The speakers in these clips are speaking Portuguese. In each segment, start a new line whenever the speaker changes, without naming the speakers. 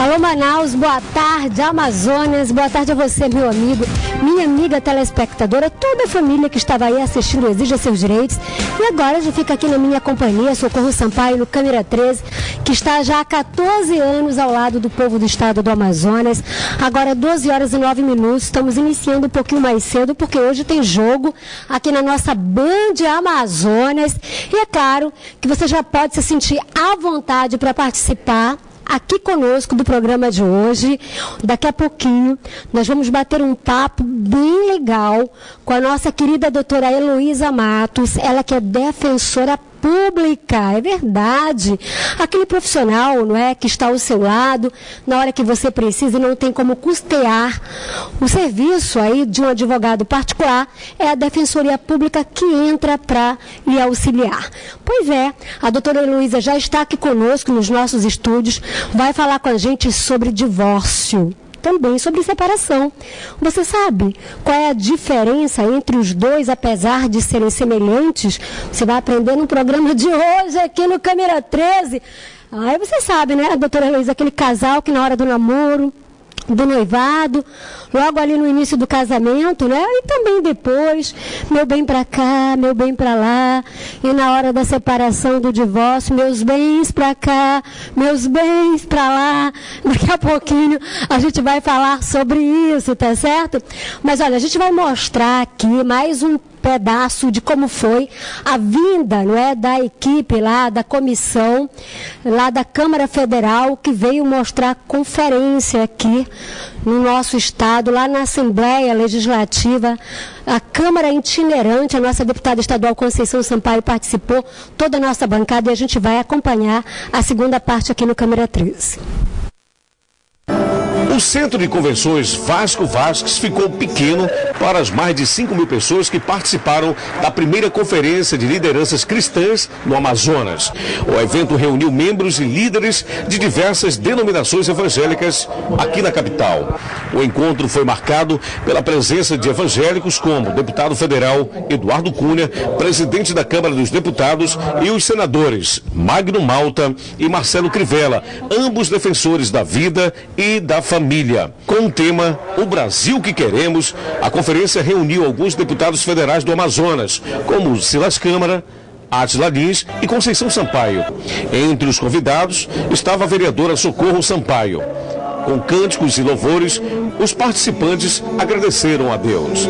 Alô Manaus, boa tarde, Amazonas, boa tarde a você, meu amigo, minha amiga telespectadora, toda a família que estava aí assistindo Exija Seus Direitos. E agora já fica aqui na minha companhia, Socorro Sampaio, no Câmera 13, que está já há 14 anos ao lado do povo do estado do Amazonas. Agora 12 horas e 9 minutos, estamos iniciando um pouquinho mais cedo, porque hoje tem jogo aqui na nossa Band Amazonas. E é claro que você já pode se sentir à vontade para participar aqui conosco do programa de hoje. Daqui a pouquinho nós vamos bater um papo bem legal com a nossa querida doutora Heloísa Matos, ela que é defensora pública, é verdade, aquele profissional, não é, que está ao seu lado na hora que você precisa e não tem como custear o serviço aí de um advogado particular, é a Defensoria Pública que entra para lhe auxiliar. Pois é, a doutora Heloísa já está aqui conosco nos nossos estúdios, vai falar com a gente sobre divórcio, também sobre separação. Você sabe qual é a diferença entre os dois, apesar de serem semelhantes? Você vai aprender no programa de hoje, aqui no Câmera 13. Aí você sabe, né, doutora Heloísa, aquele casal que na hora do namoro, do noivado, logo ali no início do casamento, né? E também depois, meu bem pra cá, meu bem pra lá, e na hora da separação, do divórcio, meus bens pra cá, meus bens pra lá. Daqui a pouquinho a gente vai falar sobre isso, tá certo? Mas olha, a gente vai mostrar aqui mais um pedaço de como foi a vinda, não é, da equipe lá, da comissão, lá da Câmara Federal, que veio mostrar conferência aqui no nosso estado, lá na Assembleia Legislativa, a Câmara itinerante, a nossa deputada estadual Conceição Sampaio participou, toda a nossa bancada, e a gente vai acompanhar a segunda parte aqui no Câmera 13.
O Centro de Convenções Vasco Vasques ficou pequeno para as mais de 5.000 pessoas que participaram da primeira conferência de lideranças cristãs no Amazonas. O evento reuniu membros e líderes de diversas denominações evangélicas aqui na capital. O encontro foi marcado pela presença de evangélicos como o deputado federal Eduardo Cunha, presidente da Câmara dos Deputados, e os senadores Magno Malta e Marcelo Crivella, ambos defensores da vida e da família. Com o tema O Brasil que Queremos, a conferência reuniu alguns deputados federais do Amazonas, como Silas Câmara, Átila Lins e Conceição Sampaio. Entre os convidados estava a vereadora Socorro Sampaio. Com cânticos e louvores, os participantes agradeceram a Deus.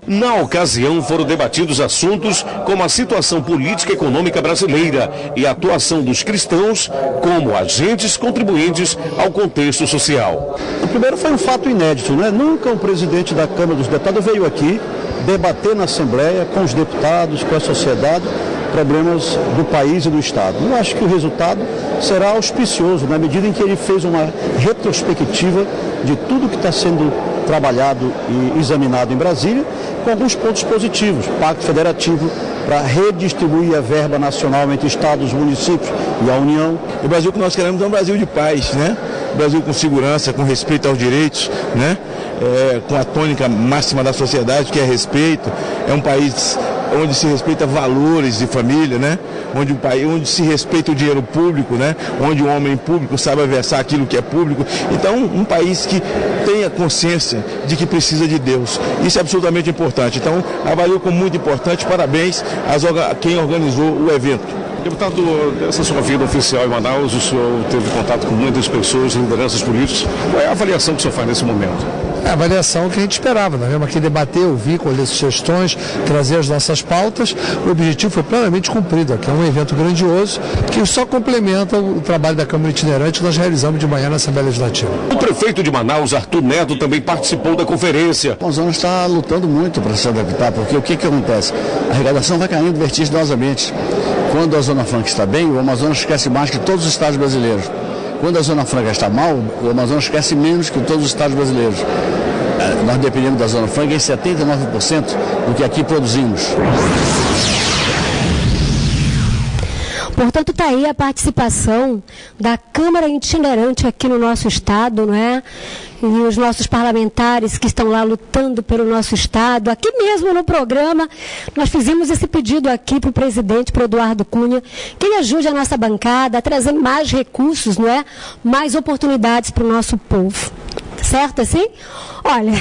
Na ocasião, foram debatidos assuntos como a situação política e econômica brasileira e a atuação dos cristãos como agentes contribuintes ao contexto social.
O primeiro foi um fato inédito, né? Nunca um presidente da Câmara dos Deputados veio aqui debater na Assembleia com os deputados, com a sociedade, problemas do país e do Estado. Eu acho que o resultado será auspicioso, na medida em que ele fez uma retrospectiva de tudo que está sendo trabalhado e examinado em Brasília, com alguns pontos positivos. Pacto Federativo para redistribuir a verba nacional entre estados, municípios e a União.
O Brasil que nós queremos é um Brasil de paz, né? Brasil com segurança, com respeito aos direitos, né? Com a tônica máxima da sociedade, que é respeito. É um país onde se respeita valores de família, né? Onde se respeita o dinheiro público, né? Onde o homem público sabe versar aquilo que é público. Então, um país que tenha consciência de que precisa de Deus. Isso é absolutamente importante. Então, avalio como muito importante. Parabéns a quem organizou o evento.
Deputado, essa sua vida oficial em Manaus, o senhor teve contato com muitas pessoas, lideranças políticas. Qual é a avaliação que o senhor faz nesse momento?
É a avaliação que a gente esperava, nós viemos aqui debater, ouvir, colher sugestões, trazer as nossas pautas. O objetivo foi plenamente cumprido aqui. É um evento grandioso que só complementa o trabalho da Câmara Itinerante que nós realizamos de manhã na Assembleia Legislativa.
O prefeito de Manaus, Arthur Neto, também participou da conferência.
O Amazonas está lutando muito para se adaptar, porque o que acontece? A arrecadação vai caindo vertiginosamente. Quando a Zona Franca está bem, o Amazonas cresce mais que todos os estados brasileiros. Quando a Zona Franca está mal, o Amazonas cresce menos que todos os estados brasileiros. Nós dependemos da Zona Franca em 79% do que aqui produzimos.
Portanto, está aí a participação da Câmara Itinerante aqui no nosso estado, não é? E os nossos parlamentares que estão lá lutando pelo nosso estado. Aqui mesmo no programa, nós fizemos esse pedido aqui para o presidente, para o Eduardo Cunha, que ele ajude a nossa bancada a trazer mais recursos, não é? Mais oportunidades para o nosso povo. Certo assim? Olha,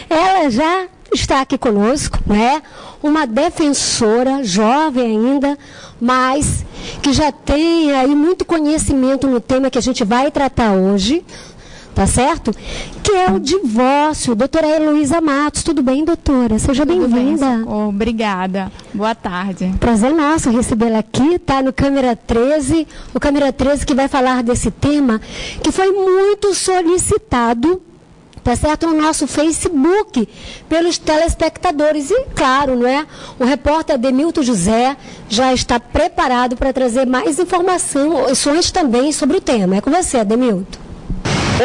ela já está aqui conosco, né? Uma defensora, jovem ainda, mas que já tem aí muito conhecimento no tema que a gente vai tratar hoje, tá certo? Que é o divórcio. Doutora Heloísa Matos. Tudo bem, doutora? Seja bem-vinda.
Obrigada. Boa tarde.
Prazer nosso recebê-la aqui, tá? No Câmara 13. O Câmara 13 que vai falar desse tema que foi muito solicitado, tá certo? No nosso Facebook, pelos telespectadores. E, claro, não é? O repórter Ademilton José já está preparado para trazer mais informações também sobre o tema. É com você, Ademilton.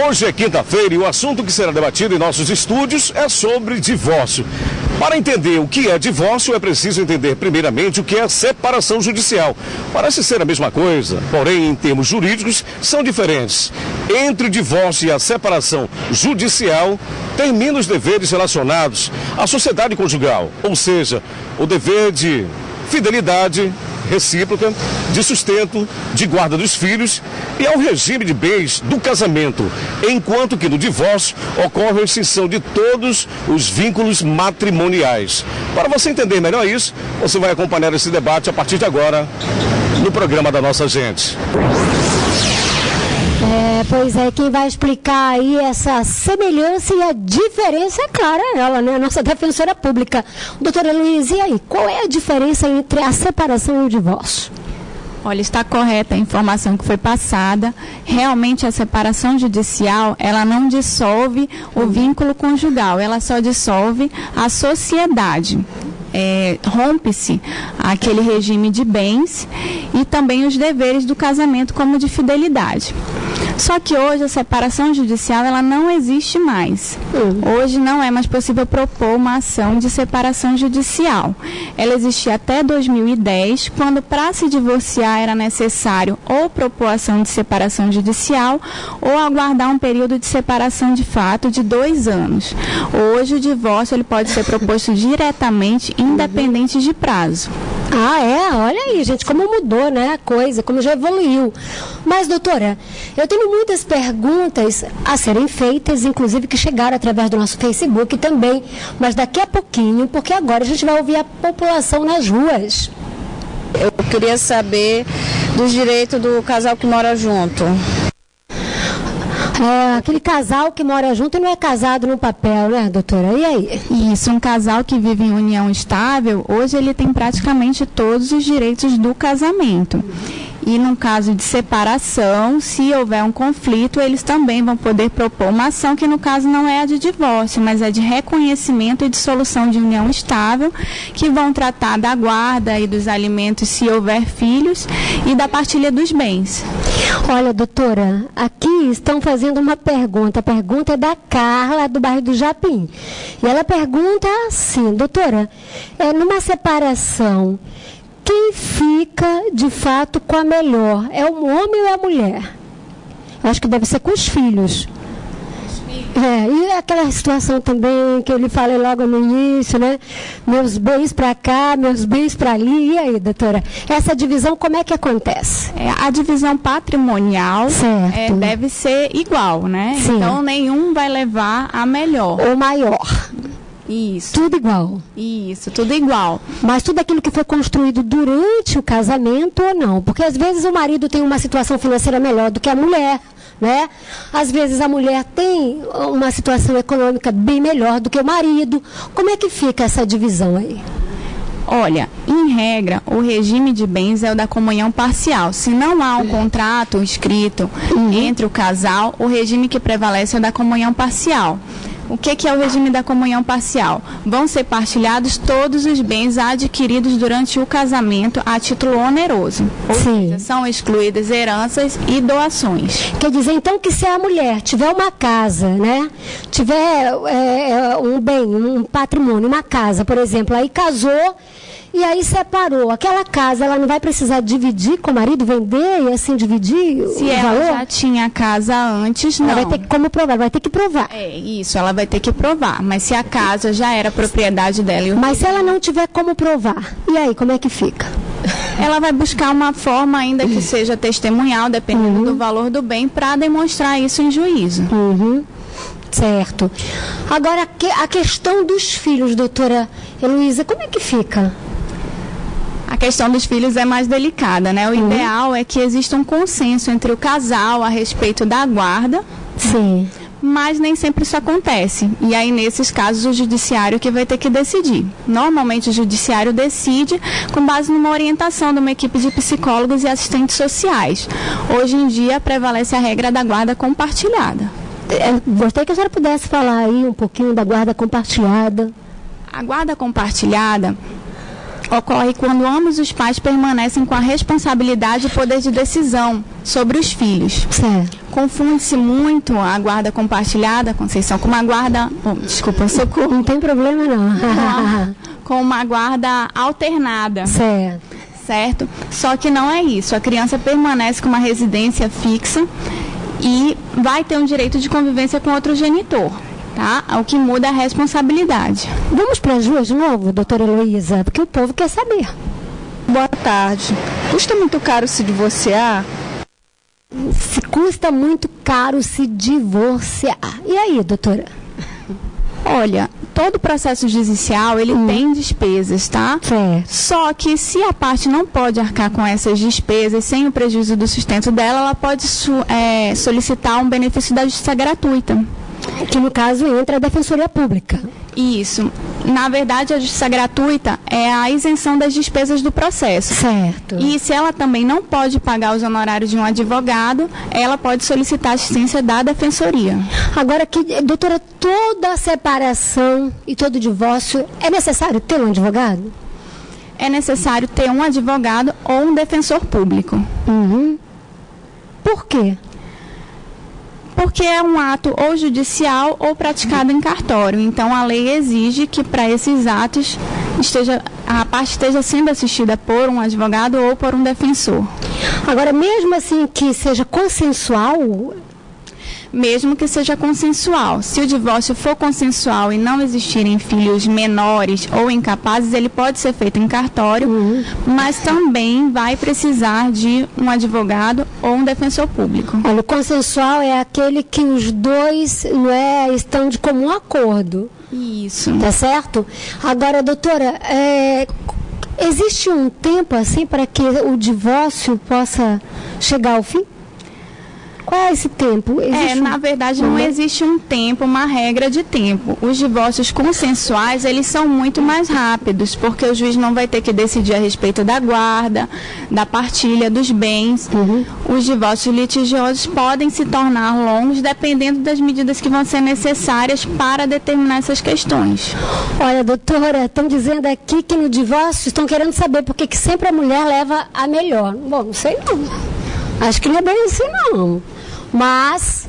Hoje é quinta-feira e o assunto que será debatido em nossos estúdios é sobre divórcio. Para entender o que é divórcio, é preciso entender primeiramente o que é separação judicial. Parece ser a mesma coisa, porém, em termos jurídicos, são diferentes. Entre o divórcio e a separação judicial, terminam os deveres relacionados à sociedade conjugal, ou seja, o dever de fidelidade recíproca, de sustento, de guarda dos filhos e ao regime de bens do casamento, enquanto que no divórcio ocorre a extinção de todos os vínculos matrimoniais. Para você entender melhor isso, você vai acompanhar esse debate a partir de agora no programa da nossa gente.
Pois é, quem vai explicar aí essa semelhança e a diferença, é clara, ela, né? A nossa defensora pública. Doutora Heloísa, e aí, qual é a diferença entre a separação e o divórcio?
Olha, está correta a informação que foi passada. Realmente a separação judicial, ela não dissolve o vínculo conjugal, ela só dissolve a sociedade. Rompe-se aquele regime de bens e também os deveres do casamento, como de fidelidade. Só que hoje a separação judicial ela não existe mais. Hoje não é mais possível propor uma ação de separação judicial. Ela existia até 2010, quando para se divorciar era necessário ou propor ação de separação judicial ou aguardar um período de separação de fato de 2 anos. Hoje o divórcio ele pode ser proposto diretamente, independente de prazo.
Ah, é? Olha aí, gente, como mudou, né, a coisa, como já evoluiu. Mas, doutora, eu tenho muitas perguntas a serem feitas, inclusive que chegaram através do nosso Facebook também, mas daqui a pouquinho, porque agora a gente vai ouvir a população nas ruas.
Eu queria saber dos direitos do casal que mora junto.
Aquele casal que mora junto e não é casado no papel, né, doutora? E aí?
Isso, um casal que vive em união estável, hoje ele tem praticamente todos os direitos do casamento. E no caso de separação, se houver um conflito, eles também vão poder propor uma ação que no caso não é a de divórcio, mas é de reconhecimento e dissolução de união estável, que vão tratar da guarda e dos alimentos se houver filhos e da partilha dos bens.
Olha, doutora, aqui estão fazendo uma pergunta. A pergunta é da Carla, do bairro do Japim. E ela pergunta assim, doutora, numa separação, quem fica, de fato, com a melhor? É o homem ou é a mulher? Eu acho que deve ser com os filhos. E aquela situação também que eu lhe falei logo no início, né? Meus bens para cá, meus bens para ali. E aí, doutora? Essa divisão, como é que acontece?
A divisão patrimonial deve ser igual, né? Sim. Então, nenhum vai levar a melhor.
Ou maior.
Isso.
Tudo igual.
Isso, tudo igual.
Mas tudo aquilo que foi construído durante o casamento ou não? Porque às vezes o marido tem uma situação financeira melhor do que a mulher, né? Às vezes a mulher tem uma situação econômica bem melhor do que o marido. Como é que fica essa divisão aí?
Olha, em regra, o regime de bens é o da comunhão parcial. Se não há um contrato escrito entre o casal, o regime que prevalece é o da comunhão parcial. O que é o regime da comunhão parcial? Vão ser partilhados todos os bens adquiridos durante o casamento a título oneroso. Ou seja, são excluídas heranças e doações.
Quer dizer, então, que se a mulher tiver uma casa, né? Tiver um bem, um patrimônio, uma casa, por exemplo, aí casou E aí separou. Aquela casa, ela não vai precisar dividir com o marido, vender e assim dividir o
Se ela já tinha casa antes, não.
Ela vai ter que como provar, vai ter que provar.
É, isso, ela vai ter que provar. Mas se a casa já era propriedade dela...
Mas se ela não tiver como provar, e aí, como é que fica?
Ela vai buscar uma forma, ainda que seja testemunhal, dependendo do valor do bem, para demonstrar isso em juízo.
Certo. Agora, a questão dos filhos, doutora Heloísa, como é que fica?
A questão dos filhos é mais delicada, né? O ideal é que exista um consenso entre o casal a respeito da guarda.
Sim.
Mas nem sempre isso acontece. E aí, nesses casos, o judiciário que vai ter que decidir. Normalmente, o judiciário decide com base numa orientação de uma equipe de psicólogos e assistentes sociais. Hoje em dia, prevalece a regra da guarda compartilhada.
Gostaria que a senhora pudesse falar aí um pouquinho da guarda compartilhada.
A guarda compartilhada ocorre quando ambos os pais permanecem com a responsabilidade e poder de decisão sobre os filhos.
Certo.
Confunde-se muito a guarda compartilhada, Conceição, com uma guarda... desculpa, socorro.
Não tem problema, não.
Com uma guarda alternada. Certo? Só que não é isso. A criança permanece com uma residência fixa e vai ter um direito de convivência com outro genitor. Tá? O que muda é a responsabilidade.
Vamos para as ruas de novo, doutora Heloísa, porque o povo quer saber.
Boa tarde. Custa muito caro se divorciar?
Custa muito caro se divorciar. E aí, doutora?
Olha, todo processo judicial, ele tem despesas, tá? Só que se a parte não pode arcar com essas despesas sem o prejuízo do sustento dela, ela pode solicitar um benefício da justiça gratuita.
Que no caso entra a Defensoria Pública.
Isso. Na verdade, a justiça gratuita é a isenção das despesas do processo.
Certo.
E se ela também não pode pagar os honorários de um advogado, ela pode solicitar assistência da Defensoria.
Agora, doutora, toda a separação e todo divórcio, é necessário ter um advogado?
É necessário ter um advogado ou um defensor público.
Por quê?
Porque é um ato ou judicial ou praticado em cartório. Então, a lei exige que para esses atos a parte esteja sendo assistida por um advogado ou por um defensor.
Agora, mesmo assim que seja consensual...
Mesmo que seja consensual. Se o divórcio for consensual e não existirem filhos menores ou incapazes, ele pode ser feito em cartório, mas também vai precisar de um advogado ou um defensor público.
Olha, o consensual é aquele que os dois estão de comum acordo.
Isso.
Tá certo? Agora, doutora, existe um tempo assim para que o divórcio possa chegar ao fim? Qual é esse tempo?
Na verdade, não existe um tempo, uma regra de tempo. Os divórcios consensuais, eles são muito mais rápidos, porque o juiz não vai ter que decidir a respeito da guarda, da partilha dos bens. Os divórcios litigiosos podem se tornar longos, dependendo das medidas que vão ser necessárias para determinar essas questões.
Olha, doutora, estão dizendo aqui que no divórcio estão querendo saber por que sempre a mulher leva a melhor. Bom, não sei não. Acho que não é bem assim, não. Mas,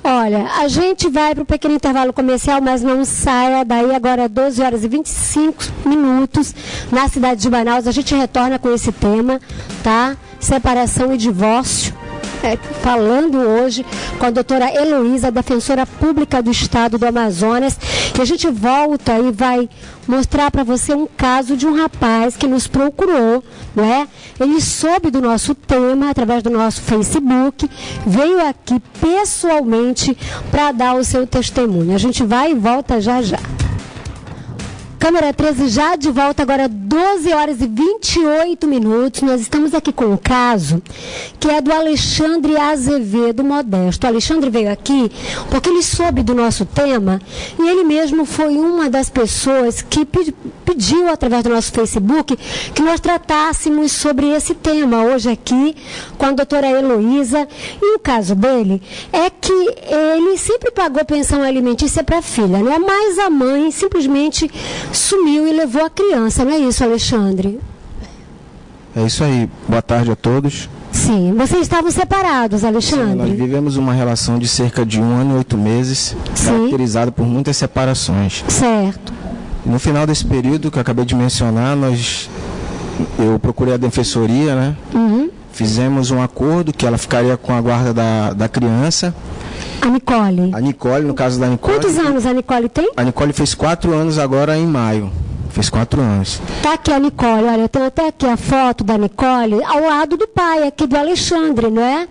olha, a gente vai para o pequeno intervalo comercial, mas não saia daí agora 12 horas e 25 minutos na cidade de Manaus. A gente retorna com esse tema, tá? Separação e divórcio. Falando hoje com a doutora Heloísa, defensora pública do estado do Amazonas, e a gente volta e vai mostrar para você um caso de um rapaz que nos procurou, né? Ele soube do nosso tema através do nosso Facebook, veio aqui pessoalmente para dar o seu testemunho. A gente vai e volta já já. Câmera 13 já de volta, agora 12 horas e 28 minutos. Nós estamos aqui com um caso que é do Alexandre Azevedo Modesto. O Alexandre veio aqui porque ele soube do nosso tema e ele mesmo foi uma das pessoas que pediu através do nosso Facebook que nós tratássemos sobre esse tema hoje aqui com a doutora Heloísa. E o caso dele é que ele sempre pagou pensão alimentícia para a filha, né? Mas a mãe simplesmente sumiu e levou a criança, não é isso, Alexandre?
É isso aí. Boa tarde a todos.
Sim. Vocês estavam separados, Alexandre?
Sim, nós vivemos uma relação de cerca de 1 ano e 8 meses, caracterizada por muitas separações.
Certo.
No final desse período que eu acabei de mencionar, eu procurei a defensoria, né? Fizemos um acordo que ela ficaria com a guarda da criança.
A Nicole?
A Nicole, no caso da Nicole.
Quantos anos a Nicole tem?
A Nicole fez 4 anos agora em maio. Fez 4 anos.
Tá aqui a Nicole, olha, eu tenho até aqui a foto da Nicole ao lado do pai, aqui do Alexandre, não é?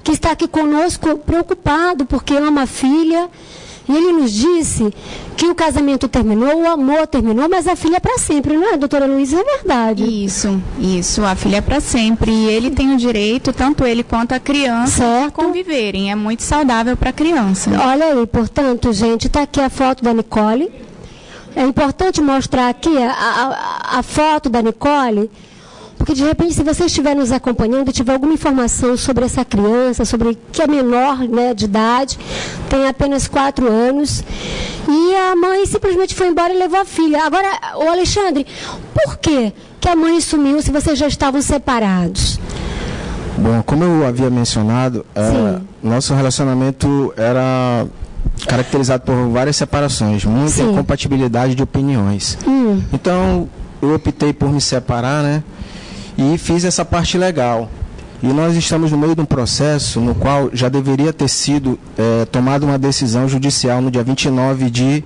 Que está aqui conosco preocupado porque ama a filha. E ele nos disse que o casamento terminou, o amor terminou, mas a filha é para sempre, não é, doutora Luísa? É verdade.
Isso, a filha é para sempre. E ele tem o direito, tanto ele quanto a criança, de conviverem. É muito saudável para a criança.
Olha aí, portanto, gente, está aqui a foto da Nicole. É importante mostrar aqui a foto da Nicole, porque de repente, se você estiver nos acompanhando e tiver alguma informação sobre essa criança, sobre que é menor, né, de idade, tem apenas 4 anos, e a mãe simplesmente foi embora e levou a filha. Agora, o Alexandre, por que a mãe sumiu se vocês já estavam separados?
Bom, como eu havia mencionado, nosso relacionamento era caracterizado por várias separações, muita incompatibilidade de opiniões. Então, eu optei por me separar, né? E fiz essa parte legal. E nós estamos no meio de um processo no qual já deveria ter sido tomada uma decisão judicial no dia 29 de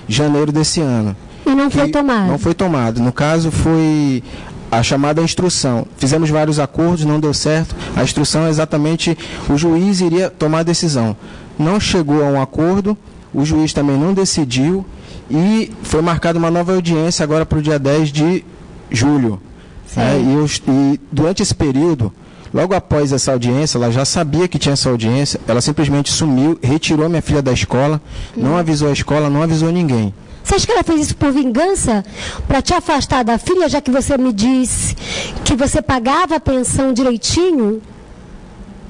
janeiro desse ano.
E não foi tomado?
Não foi tomado. No caso, foi a chamada instrução. Fizemos vários acordos, não deu certo. A instrução é exatamente o juiz iria tomar a decisão. Não chegou a um acordo, o juiz também não decidiu e foi marcada uma nova audiência agora para o dia 10 de julho. E durante esse período, logo após essa audiência, ela já sabia que tinha essa audiência, ela simplesmente sumiu, retirou minha filha da escola, não avisou a escola, não avisou ninguém.
Você acha que ela fez isso por vingança? Para te afastar da filha, já que você me disse que você pagava a pensão direitinho?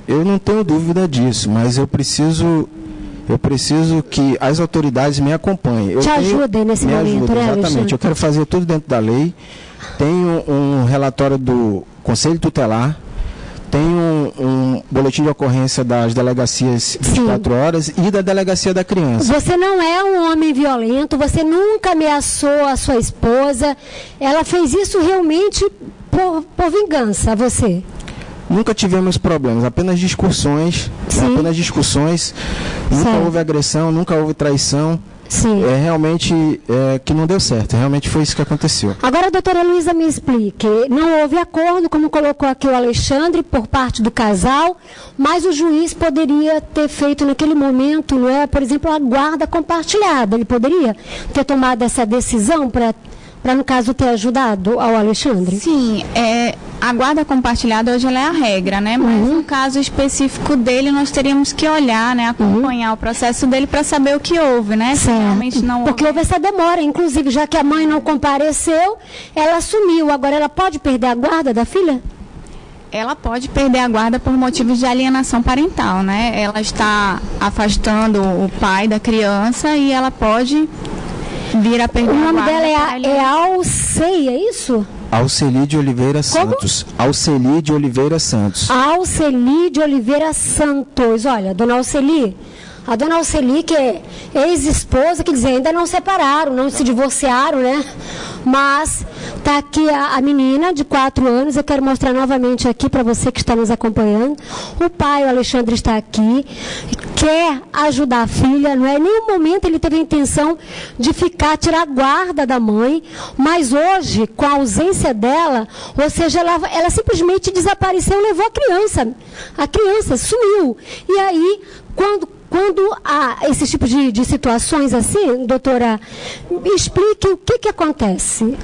Eu não tenho dúvida disso, mas eu preciso que as autoridades me acompanhem.
Te ajudem nesse momento, né,
exatamente.
Alexandre?
Eu quero fazer tudo dentro da lei. Tenho um relatório do Conselho Tutelar, tenho um boletim de ocorrência das delegacias 24 horas e da delegacia da criança.
Você não é um homem violento, você nunca ameaçou a sua esposa, ela fez isso realmente por vingança, você?
Nunca tivemos problemas, apenas discussões, nunca houve agressão, nunca houve traição. Realmente que não deu certo, realmente foi isso que aconteceu.
Agora, doutora Luísa, me explique, não houve acordo, como colocou aqui o Alexandre, por parte do casal, mas o juiz poderia ter feito naquele momento, não é, por exemplo, a guarda compartilhada, ele poderia ter tomado essa decisão para no caso ter ajudado ao Alexandre?
Sim, a guarda compartilhada hoje ela é a regra, né? Mas no caso específico dele, nós teríamos que olhar, né? Acompanhar o processo dele para saber o que houve, né?
Se realmente não houve. Porque houve essa demora, inclusive, já que a mãe não compareceu, ela sumiu. Agora ela pode perder a guarda da filha?
Ela pode perder a guarda por motivos de alienação parental, né? Ela está afastando o pai da criança e ela pode vir a perder a guarda. O nome dela
é Alcei, é isso?
Alceli de Oliveira Santos. Alceli de Oliveira Santos.
Alceli de Oliveira Santos. Olha, dona Alceli, a dona Alceli, que é ex-esposa, quer dizer, ainda não separaram, não se divorciaram, né? Mas tá aqui a menina de 4 anos, eu quero mostrar novamente aqui para você que está nos acompanhando. O pai, o Alexandre, está aqui, quer ajudar a filha, não é? Em nenhum momento ele teve a intenção de tirar a guarda da mãe, mas hoje, com a ausência dela, ou seja, ela simplesmente desapareceu, levou a criança sumiu. E aí, quando há esse tipo de situações assim, doutora, explique o que acontece.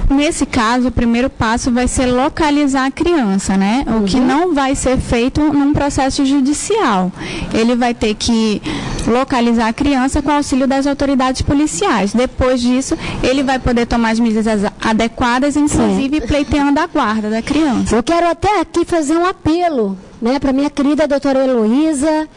Nesse caso, o primeiro passo vai ser localizar a criança, né? O que não vai ser feito num processo judicial. Ele vai ter que localizar a criança com o auxílio das autoridades policiais. Depois disso, ele vai poder tomar as medidas adequadas, inclusive pleiteando a guarda da criança.
Eu quero até aqui fazer um apelo, né, para minha querida doutora Heloísa,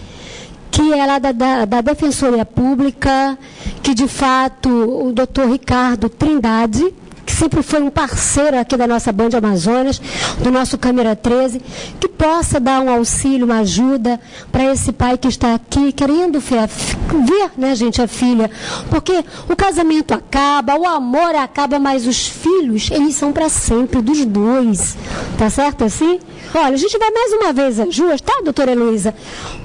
que ela é da Defensoria Pública, que de fato o doutor Ricardo Trindade, que sempre foi um parceiro aqui da nossa Band Amazonas, do nosso Câmera 13, que possa dar um auxílio, uma ajuda para esse pai que está aqui querendo ver, né, gente, a filha. Porque o casamento acaba, o amor acaba, mas os filhos, eles são para sempre, dos dois. Tá certo assim? Olha, a gente vai mais uma vez às ruas, tá, doutora Heloísa?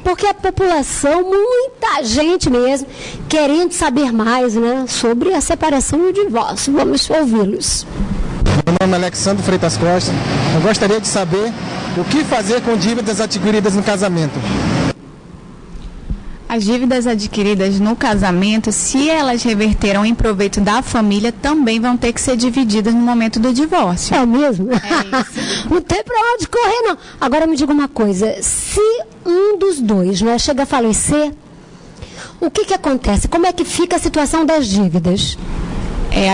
Porque a população, muita gente mesmo, querendo saber mais, né, sobre a separação e o divórcio. Vamos ouvi-los.
Meu nome é Alexandre Freitas Costa. Eu gostaria de saber o que fazer com dívidas adquiridas no casamento.
As dívidas adquiridas no casamento, se elas reverteram em proveito da família, também vão ter que ser divididas no momento do divórcio.
É mesmo?
É isso.
Não tem pra onde correr, não. Agora me diga uma coisa, se um dos dois, né, chega a falecer, o que acontece? Como é que fica a situação das dívidas?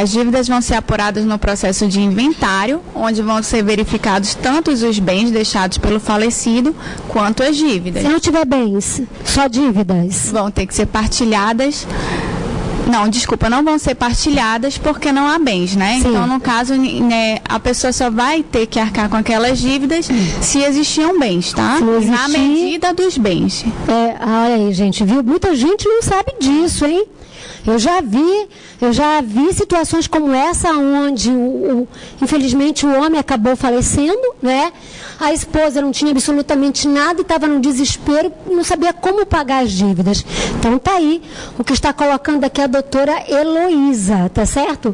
As dívidas vão ser apuradas no processo de inventário, onde vão ser verificados tanto os bens deixados pelo falecido, quanto as dívidas.
Se não tiver bens, só dívidas?
Vão ter que ser partilhadas. Não, desculpa, não vão ser partilhadas porque não há bens, né?
Sim.
Então, no caso, né, a pessoa só vai ter que arcar com aquelas dívidas se existiam bens, tá?
Se não existir...
Na medida dos bens.
Olha aí, gente, viu? Muita gente não sabe disso, hein? Eu já vi situações como essa, onde, infelizmente, o homem acabou falecendo, né? A esposa não tinha absolutamente nada e estava no desespero, não sabia como pagar as dívidas. Então, tá aí o que está colocando aqui a doutora Heloísa, tá certo?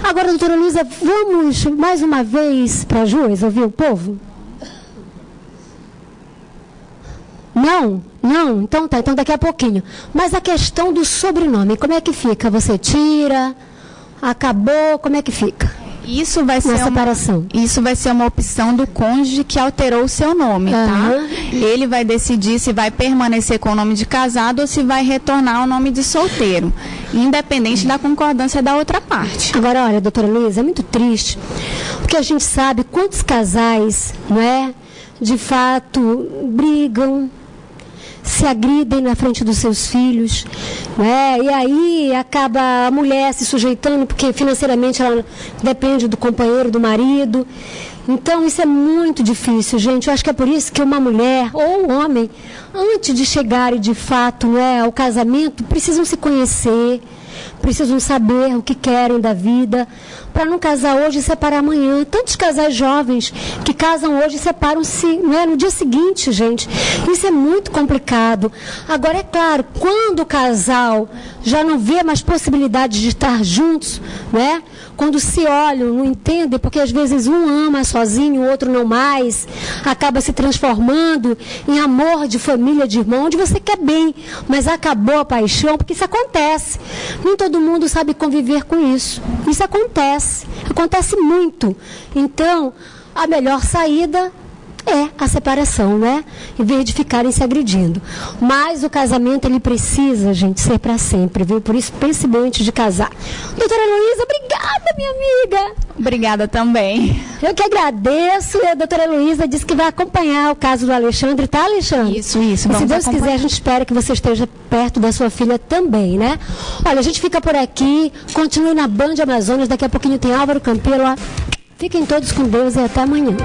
Agora, doutora Heloísa, vamos mais uma vez para as ruas ouvir o povo? Não? Então tá, então daqui a pouquinho. Mas a questão do sobrenome, como é que fica? Você tira? Acabou? Como é que fica?
Isso vai ser
separação.
Isso vai ser uma opção do cônjuge que alterou o seu nome, tá? Ele vai decidir se vai permanecer com o nome de casado ou se vai retornar ao nome de solteiro, independente da concordância da outra parte.
Agora, olha, doutora Luísa, é muito triste, porque a gente sabe quantos casais, não é, de fato, brigam, se agridem na frente dos seus filhos, né? E aí acaba a mulher se sujeitando, porque financeiramente ela depende do companheiro, do marido. Então isso é muito difícil, gente. Eu acho que é por isso que uma mulher ou um homem, antes de chegarem de fato, né, ao casamento, precisam se conhecer, precisam saber o que querem da vida, para não casar hoje e separar amanhã. Tantos casais jovens que casam hoje e separam-se, né, no dia seguinte, gente. Isso é muito complicado. Agora, é claro, quando o casal já não vê mais possibilidade de estar juntos, né? Quando se olham, não entendem, porque às vezes um ama sozinho, o outro não mais, acaba se transformando em amor de família, de irmão, onde você quer bem, mas acabou a paixão, porque isso acontece. Nem todo mundo sabe conviver com isso. Isso acontece muito. Então, a melhor saída é a separação, né? Em vez de ficarem se agredindo. Mas o casamento, ele precisa, gente, ser para sempre, viu? Por isso, pense bem antes de casar. Doutora Heloísa, obrigada, minha amiga.
Obrigada também.
Eu que agradeço. E a doutora Heloísa disse que vai acompanhar o caso do Alexandre, tá, Alexandre?
Isso.
E se Deus quiser, a gente espera que você esteja perto da sua filha também, né? Olha, a gente fica por aqui. Continue na Band Amazonas. Daqui a pouquinho tem Álvaro Campelo. Fiquem todos com Deus e até amanhã.